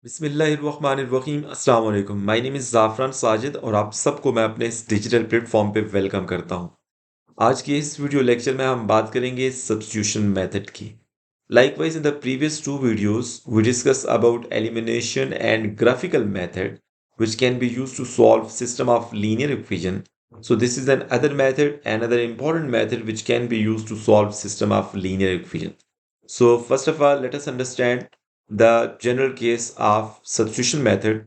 बिस्मिल्लाहिर्रहमानिर्रहीम अस्सलाम वालेकुम। माय नेम इज़ ज़ाफ़रान साजिद और आप सबको मैं अपने इस डिजिटल प्लेटफ़ॉर्म पे वेलकम करता हूँ। आज के इस वीडियो लेक्चर में हम बात करेंगे सब्स्टिट्यूशन मेथड की। Likewise, in the previous two videos, we discussed about elimination and graphical method, which can be used to solve system of linear equation. So this is another method, another important method which can be used to solve system of linear equation. So first of all, let us understand the general case of substitution method.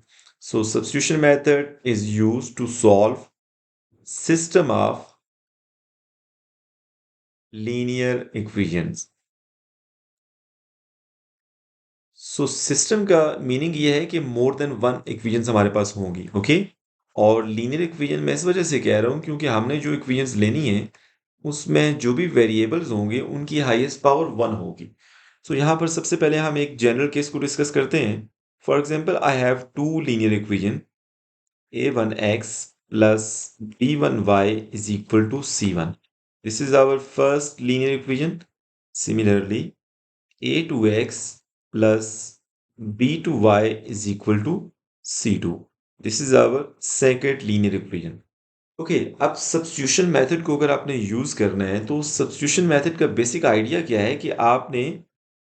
So substitution method is used to solve system of linear equations. So system का meaning ये है कि more than one equations हमारे पास होंगी, okay. और linear equation मैं इस वजह से कह रहा हूँ क्योंकि हमने जो इक्वेशंस लेनी है उसमें जो भी वेरिएबल्स होंगे उनकी हाईएस्ट पावर वन होगी। सो यहाँ पर सबसे पहले हम एक जनरल केस को डिस्कस करते हैं। For example, I have two linear equation a1x plus b1y is equal to c1. This is our first linear equation. Similarly, a2x plus b2y is equal to c2. This is our second linear equation. Okay, अब substitution method को अगर आपने use करना है तो substitution method का basic idea क्या है कि आपने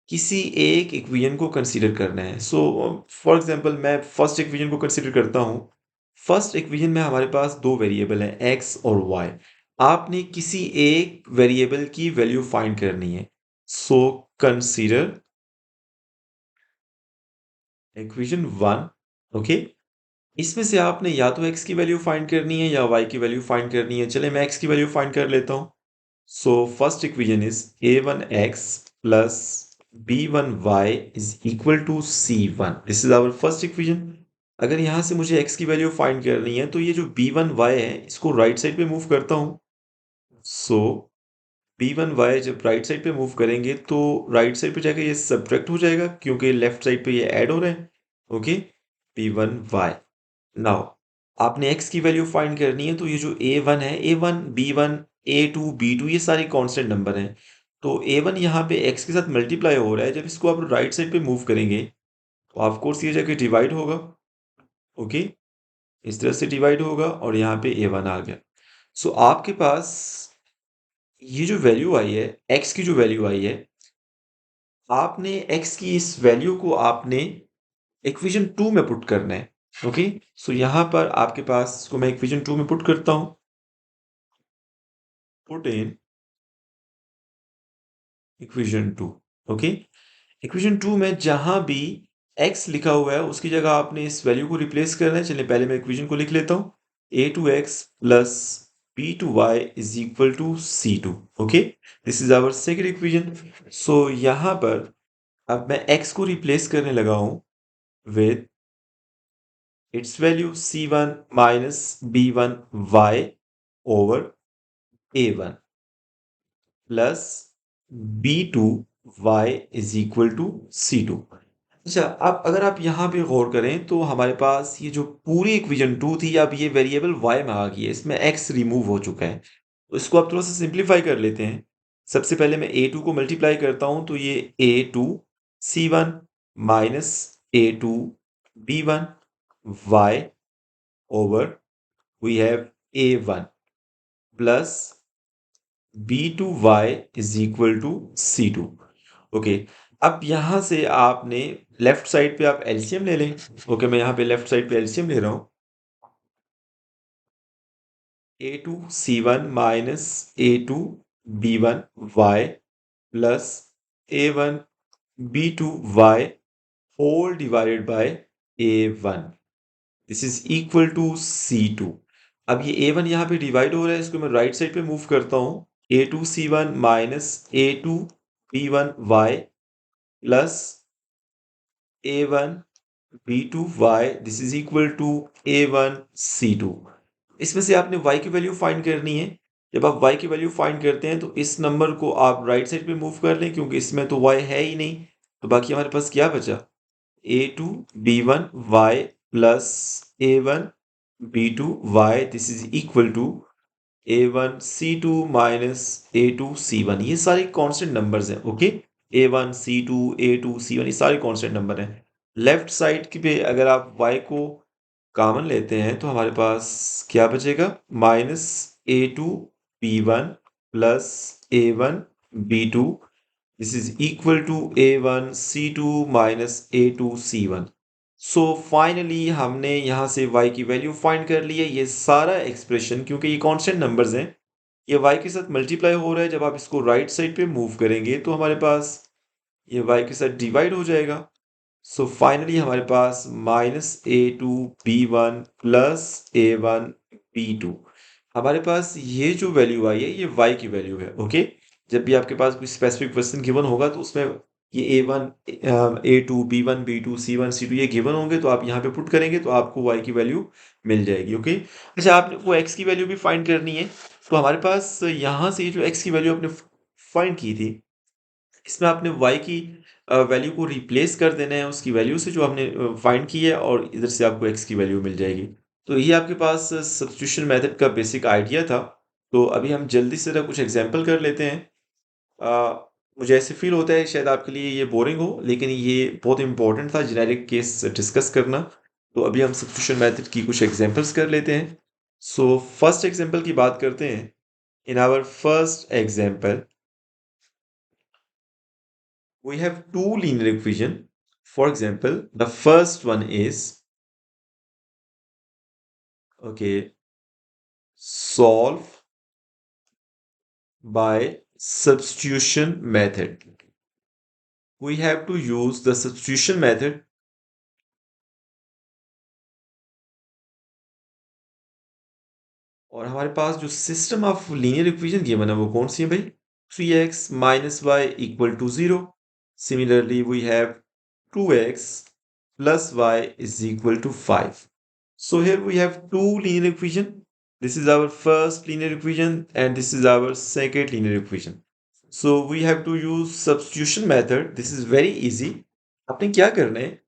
किसी एक इक्वेशन को कंसीडर करना है। सो फॉर एग्जांपल, मैं फर्स्ट इक्वेशन को कंसीडर करता हूँ। फर्स्ट इक्वेशन में हमारे पास दो वेरिएबल हैं, एक्स और वाई। आपने किसी एक वेरिएबल की वैल्यू फाइंड करनी है। So consider equation one, okay. इसमें से आपने या तो x की वैल्यू फाइंड करनी है या y की वैल्यू फाइंड करनी है। चले मैं x की वैल्यू फाइंड कर लेता हूँ। So first equation is a1x plus b1y is equal to c1। This is our first equation. अगर यहाँ से मुझे x की वैल्यू फाइंड करनी है तो ये जो b1y है इसको राइट साइड पे मूव करता हूँ। सो b1y जब राइट साइड पे मूव करेंगे तो राइट साइड पे जाकर ये सब्ट्रैक्ट हो जाएगा क्योंकि लेफ्ट साइड पे ये ऐड हो रहे हैं, ओके। b1y। नाउ आपने x की वैल्यू फाइंड करनी है तो ये जो a1 है, a1 b1 a2 b2 ये सारे कांस्टेंट नंबर हैं। तो a1 यहाँ पे x के साथ मल्टीप्लाई हो रहा है। जब इसको आप राइट साइड पे मूव करेंगे तो ऑफ कोर्स ये जाके डिवाइड होगा, ओके। इस तरह से डिवाइड होगा और यहाँ पे a1 आ गया। सो आपके पास ये जो वैल्यू आई है, x की जो वैल्यू आई है, आपने x की इस वैल्यू को आपने इक्वेशन 2 में पुट करना है, ओके। सो यहाँ पर आपके पास इसको मैं इक्वेशन 2 में पुट करता हूँ। Put in equation 2, okay. Equation 2 में जहां भी x लिखा हुआ है उसकी जगह आपने इस वैल्यू को रिप्लेस करना है। चलिए पहले मैं इक्वेशन को लिख लेता हूँ। a2x plus b2y is equal to c2, okay. This is our second equation. So यहाँ पर अब मैं x को रिप्लेस करने लगा हूं with its value c1 minus b1y over a1 plus b2y is equal to c2। अच्छा, अब अगर आप यहाँ पे गौर करें तो हमारे पास ये जो पूरी इक्वेशन 2 थी अब ये वेरिएबल y में आ गई है, इसमें x रिमूव हो चुका है। तो इसको आप थोड़ा सा सिंप्लीफाई कर लेते हैं। सबसे पहले मैं a2 को मल्टीप्लाई करता हूँ तो ये a2 c1 minus a2 b1 y over we have a1 plus b2y is equal to c2, okay. अब यहां से आपने लेफ्ट साइड पे आप एलसीएम ले लें, ओके। मैं यहाँ पे लेफ्ट साइड पे एलसीएम ले रहा हूँ। a2 c1 minus a2 b1 y plus a1 b2 y whole divided by a1। This is equal to c2। अब ये a1 यहाँ पे डिवाइड हो रहा है, इसको मैं राइट साइड पे मूव करता हूँ। a2 c1 minus a2 b1 y plus a1 b2y this is equal to a1 c2। इसमें से आपने y की वैल्यू फाइंड करनी है। जब आप y की वैल्यू फाइंड करते हैं तो इस नंबर को आप राइट साइड पे मूव कर लें क्योंकि इसमें तो y है ही नहीं। तो बाकी हमारे पास क्या बचा, a2 b1 y plus a1 b2 y this is equal to a1 c2 minus a2 c1। ये सारे कांस्टेंट नंबर्स हैं, okay. a1 c2 a2 c1 ये सारे कांस्टेंट नंबर हैं। लेफ्ट साइड की पे अगर आप y को कॉमन लेते हैं तो हमारे पास क्या बचेगा? Minus a2 b1 plus a1 b2 this is equal to a1 c2 minus a2 c1। So finally हमने यहाँ से y की वैल्यू फाइंड कर ली है। ये सारा एक्सप्रेशन, क्योंकि ये कांस्टेंट नंबर्स हैं, ये y के साथ मल्टीप्लाई हो रहा है। जब आप इसको राइट साइड पे मूव करेंगे तो हमारे पास ये y के साथ डिवाइड हो जाएगा। सो फाइनली हमारे पास minus a2 b1 plus a1 b2, हमारे पास ये जो वैल्यू आई है ये y की वैल्यू है। ओके, जब भी आपके पास कोई स्पेसिफिक क्वेश्चन गिवन होगा तो उसमें ये a1 a2 b1 b2 c1 c2 ये गिवन होंगे, तो आप यहाँ पे पुट करेंगे तो आपको y की वैल्यू मिल जाएगी। ओके, अच्छा आपको x की वैल्यू भी फाइंड करनी है। तो हमारे पास यहाँ से ये जो x की वैल्यू आपने फाइंड की थी, इसमें आपने y की वैल्यू को रिप्लेस कर देना है उसकी वैल्यू से जो हमने फाइंड की है, और इधर से आपको x की वैल्यू मिल जाएगी। तो ये आपके पास सब्स्टिट्यूशन मेथड का बेसिक आइडिया था। तो अभी हम जल्दी से ना कुछ एग्जांपल कर लेते हैं। मुझे ऐसे फील होता है शायद आपके लिए ये बोरिंग हो, लेकिन ये बहुत इंपॉर्टेंट था जेनेरिक केस डिस्कस करना। तो अभी हम सब्स्टिट्यूशन मेथड की कुछ एग्जांपल्स कर लेते हैं। सो फर्स्ट एग्जांपल की बात करते हैं। In our first example we have two linear equation. For example, the first one is, okay, solve by substitution method. We have to use the substitution method. और हमारे पास जो system of linear equation given है वो कौन सी है भाई? 3x minus y equal to 0. Similarly, we have 2x plus y is equal to 5. So here we have two linear equation. This is our first linear equation and this is our second linear equation. So we have to use substitution method. This is very easy. आपने क्या करना है?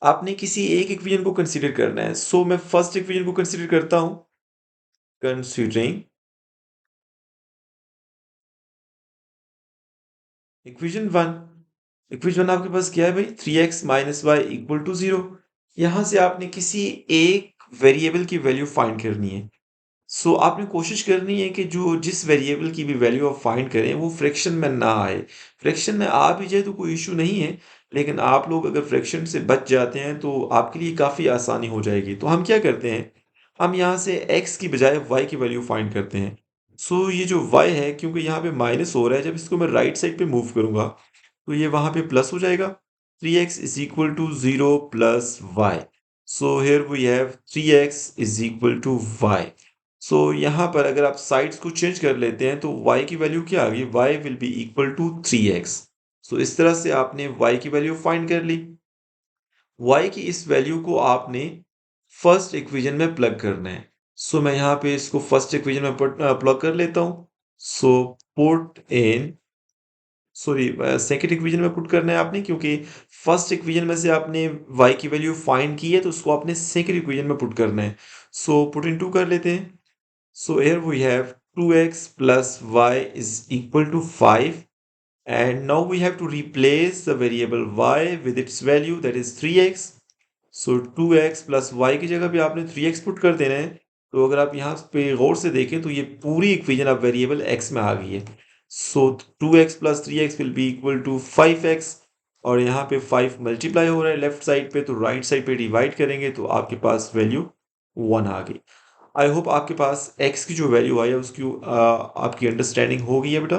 आपने किसी एक equation को consider करना है। सो मैं फर्स्ट इक्वेशन को कंसीडर करता हूं। Considering equation 1। इक्वेशन 1 आपके पास क्या है भाई? 3x minus Y equal to 0। यहां से आपने किसी एक वेरिएबल की वैल्यू फाइंड करनी है। सो आपने कोशिश करनी है कि जो जिस वेरिएबल की भी वैल्यू आप फाइंड करें वो फ्रैक्शन में ना आए। फ्रैक्शन में आ भी जाए तो कोई इशू नहीं है, लेकिन आप लोग अगर फ्रैक्शन से बच जाते हैं तो आपके लिए काफ़ी आसानी हो जाएगी। तो हम क्या करते हैं, हम यहाँ से x की बजाय y की वैल्यू फाइंड करते हैं। सो ये जो y है, क्योंकि यहाँ पे माइनस हो रहा है, जब इसको मैं राइट साइड पे मूव करूंगा तो ये वहां पे प्लस हो जाएगा। 3x is equal to 0 plus y. So here we have 3x is equal to y। So यहाँ पर अगर आप साइड्स को चेंज कर लेते हैं तो y की वैल्यू क्या आ गई? y will be equal to 3x। So इस तरह से आपने y की वैल्यू फाइंड कर ली। y की इस वैल्यू को आपने फर्स्ट इक्वेशन में प्लग करना है। सो मैं यहाँ पे इसको फर्स्ट इक्वेशन में प्लग कर लेता हूँ। So put in, sorry, second equation में पुट करना है आपने, क्योंकि फर्स्ट इक्वेशन में से आपने y की वैल्यू फाइंड की है तो उसको आपने सेकेंड इक्वेशन में पुट करना है। सो पुट इन टू कर लेते हैं। So here we have 2x plus y is equal to 5, and now we have to replace the variable y with its value, that is 3x. So 2x plus y की जगह पे आपने 3x put कर देना है। तो अगर आप यहाँ पे गौर से देखें तो ये पूरी इक्वेशन अब वेरिएबल x में आ गई है। सो 2x plus 3x will be equal to 5x, और यहाँ पे 5 मल्टीप्लाई हो रहा है लेफ्ट साइड पे, तो राइट साइड पे डिवाइड करेंगे तो आपके पास वैल्यू 1 आ गई। आई होप आपके पास x की जो वैल्यू आई है उसकी आपकी अंडरस्टैंडिंग हो गई है बेटा,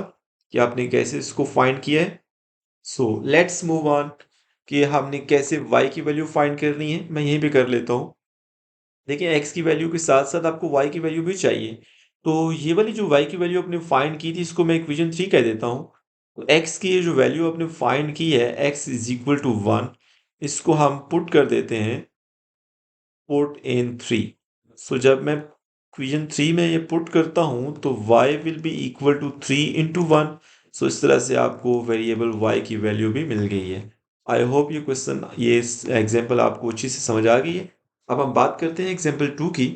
कि आपने कैसे इसको फाइंड किया है। सो लेट्स मूव ऑन कि हमने कैसे y की वैल्यू फाइंड करनी है। मैं यहीं पे कर लेता हूँ। देखिए, x की वैल्यू के साथ साथ आपको y की वैल्यू भी चाहिए। तो ये वाली जो y की वैल्यू आपने फाइंड की थी इसको मैं इक्वेशन 3 कह देता हूँ। तो x की ये जो वैल्यू आपने फाइंड की है x इज इक्वल टू 1, इसको हम पुट कर देते हैं पुट इन 3। सो जब मैं इक्वेशन 3 में ये पुट करता हूँ तो y will be equal to 3 into 1। So इस तरह से आपको वेरिएबल y की वैल्यू भी मिल गई है। आई होप ये क्वेश्चन, ये एग्जाम्पल आपको अच्छी से समझ आ गई है। अब हम बात करते हैं एग्जाम्पल 2 की।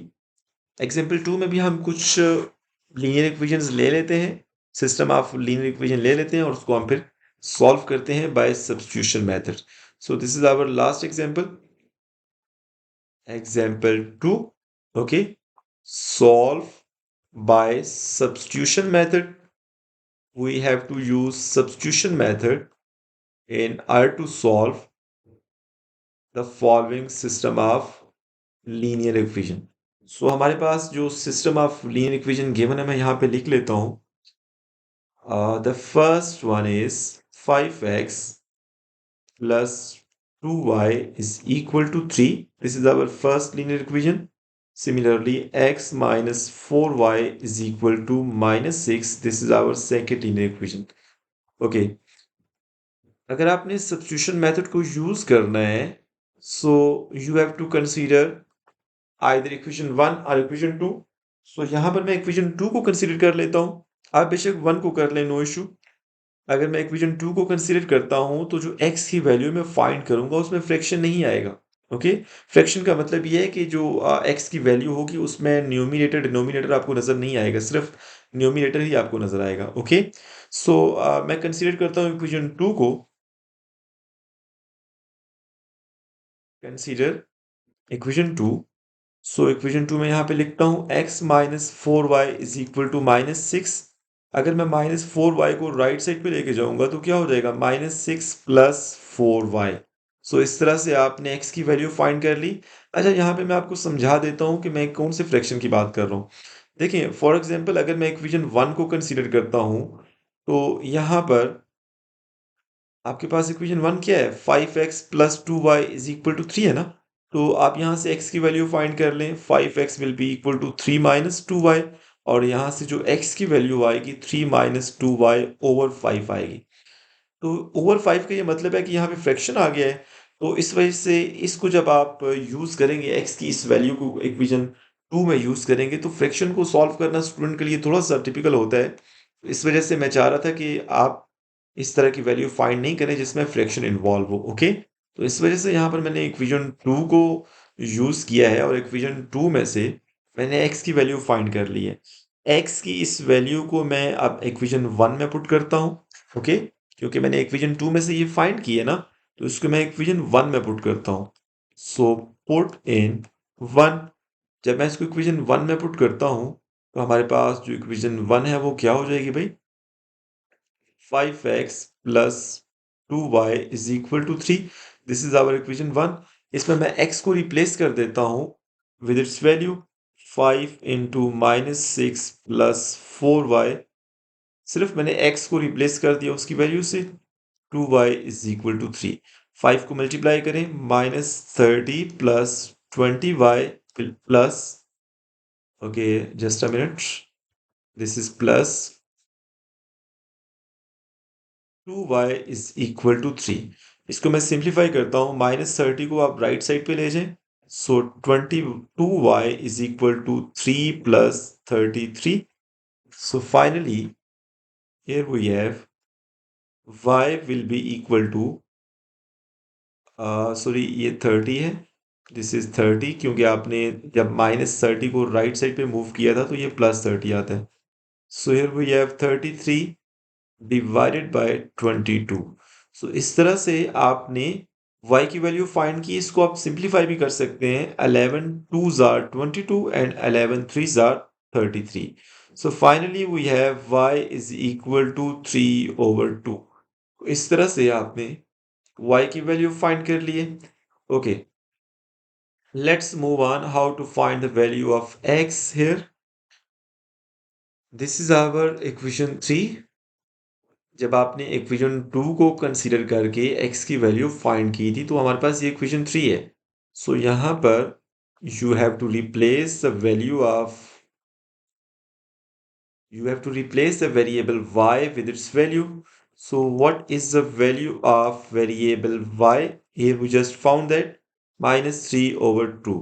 एग्जाम्पल 2 में भी हम कुछ लीनियर इक्वेशंस ले लेते हैं, सिस्टम ऑफ लीनियर इक्वेशन ले लेते हैं और उसको हम फिर सॉल्व करते हैं by substitution method. So this is our last example. Example 2. Okay. Solve by substitution method. We have to use substitution method in order to solve the following system of linear equation. So हमारे पास जो system of linear equation given है मैं यहाँ पे लिख लेता हूँ. The first one is 5x plus 2y is equal to 3. This is our first linear equation. Similarly, x minus 4y is equal to minus 6. This is our second linear equation. Okay. अगर आपने substitution method को use करना है, so you have to consider either equation 1 or equation 2. So यहाँ पर मैं equation 2 को consider कर लेता हूँ. आप बेशक 1 को कर लें, no issue. अगर मैं equation 2 को consider करता हूँ तो जो x की वैल्यू मैं फाइंड करूंगा उसमें फ्रैक्शन नहीं आएगा. ओके. फ्रैक्शन का मतलब ये है कि जो x की वैल्यू होगी उसमें न्यूमिनेटर डिनोमिनेटर आपको नजर नहीं आएगा, सिर्फ न्यूमिनेटर ही आपको नजर आएगा. ओके. सो मैं कंसीडर करता हूँ इक्वेशन 2 को. Consider equation 2. सो इक्वेशन 2 में यहाँ पे लिखता हूँ x minus 4y is equal to minus 6. अगर मैं माइनस 4y को राइट साइड पे लेके जाऊंगा तो क्या हो जाएगा, माइनस 6 प्लस 4y. सो इस तरह से आपने x की वैल्यू फाइंड कर ली. अच्छा, यहाँ पे मैं आपको समझा देता हूँ कि मैं कौन से फ्रैक्शन की बात कर रहा हूँ. देखिए, फॉर एग्जाम्पल अगर मैं इक्वेशन 1 को कंसीडर करता हूँ तो यहाँ पर आपके पास इक्वेशन 1 क्या है, 5x plus 2y is equal to 3 है ना. तो आप यहाँ से x की वैल्यू फाइंड कर लें. 5x will be equal to 3 minus 2y, और यहाँ से जो x की वैल्यू आएगी 3 माइनस 2y ओवर 5 आएगी. तो ओवर 5 का ये मतलब है कि यहाँ पे फ्रैक्शन आ गया है. तो इस वजह से इसको जब आप यूज़ करेंगे, x की इस वैल्यू को इक्वेशन 2 में यूज़ करेंगे तो फ्रैक्शन को सॉल्व करना स्टूडेंट के लिए थोड़ा सा टिपिकल होता है. इस वजह से मैं चाह रहा था कि आप इस तरह की वैल्यू फाइंड नहीं करें जिसमें फ्रैक्शन इन्वॉल्व हो. ओके. तो इस वजह से यहाँ पर मैंने इक्वेशन 2 को यूज़ किया है और इक्वेशन 2 में से मैंने x की वैल्यू फाइंड कर ली है. x की इस वैल्यू को मैं अब इक्वेशन 1 में पुट करता हूँ. ओके. क्योंकि मैंने इक्वेशन 2 में से ये फाइंड की है ना, तो इसको मैं इक्वेशन 1 में पुट करता हूँ. So put in 1. जब मैं इसको इक्वेशन 1 में पुट करता हूँ तो हमारे पास जो इक्वेशन 1 है वो क्या हो जाएगी भाई, 5x plus 2y is equal to 3. This is our equation 1. इसमें मैं x को रिप्लेस कर देता हूँ with its value. 5 into minus 6 plus 4y. सिर्फ मैंने x को रिप्लेस कर दिया उसकी वैल्यू से. 2y is equal to 3. 5 को मल्टीप्लाई करें, minus 30 plus 20y plus, okay just a minute, this is plus 2y is equal to 3. इसको मैं सिंप्लीफाई करता हूँ. माइनस 30 को आप राइट साइड पे ले जाएं. So 22y is equal to 3 plus 33. So finally here we have y will be equal to, sorry ये 30 है. दिस इज 30 क्योंकि आपने जब माइनस 30 को राइट साइड पे मूव किया था तो ये प्लस 30 आता है. सो here we have 33 divided by 22. सो इस तरह से आपने y की वैल्यू फाइंड की. इसको आप सिंप्लीफाई भी कर सकते हैं. 11 2s are 22 and 11 3s are 33. So finally we have y is equal to 3 over 2. इस तरह से आपने y की वैल्यू फाइंड कर लिए. Okay, let's move on how to find the value of x here. This is our equation 3. जब आपने equation 2 को कंसीडर करके x की वैल्यू फाइंड की थी तो हमारे पास ये इक्वेशन 3 है. सो यहाँ पर you have to replace the value of, you have to replace the variable y with its value. So what is the value of variable y? Here we just found that minus 3 over 2.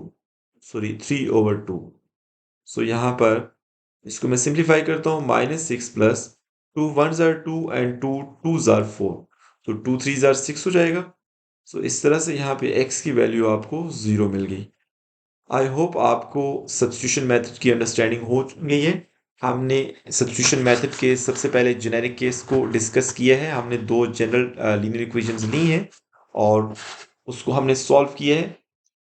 Sorry, 3 over 2. So यहाँ पर इसको मैं simplify करता हूँ. Minus 6 plus 2 1s are 2 and 2 2s are 4. तो 2 3s are 6 हो जाएगा. सो इस तरह से यहाँ पे x की वैल्यू आपको 0 मिल गई. आई होप आपको सब्स्टिट्यूशन मेथड की अंडरस्टैंडिंग हो गई है. हमने सब्स्टिट्यूशन मेथड के सबसे पहले जेनेरिक केस को डिस्कस किया है. हमने दो जनरल लीनियर इक्वेशंस ली हैं और उसको हमने सॉल्व किया है,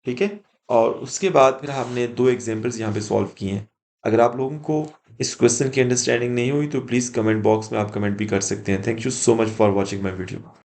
ठीक है? और उसके बाद फिर हमने 2 एग्ज़ाम्पल्स यहाँ पे सॉल्व किए हैं। अगर आप लोगों को इस क्वेश्चन की अंडरस्टैंडिंग नहीं हुई तो प्लीज़ कमेंट बॉक्स में आप कमेंट भी कर सकते हैं। Thank you so much for watching my video.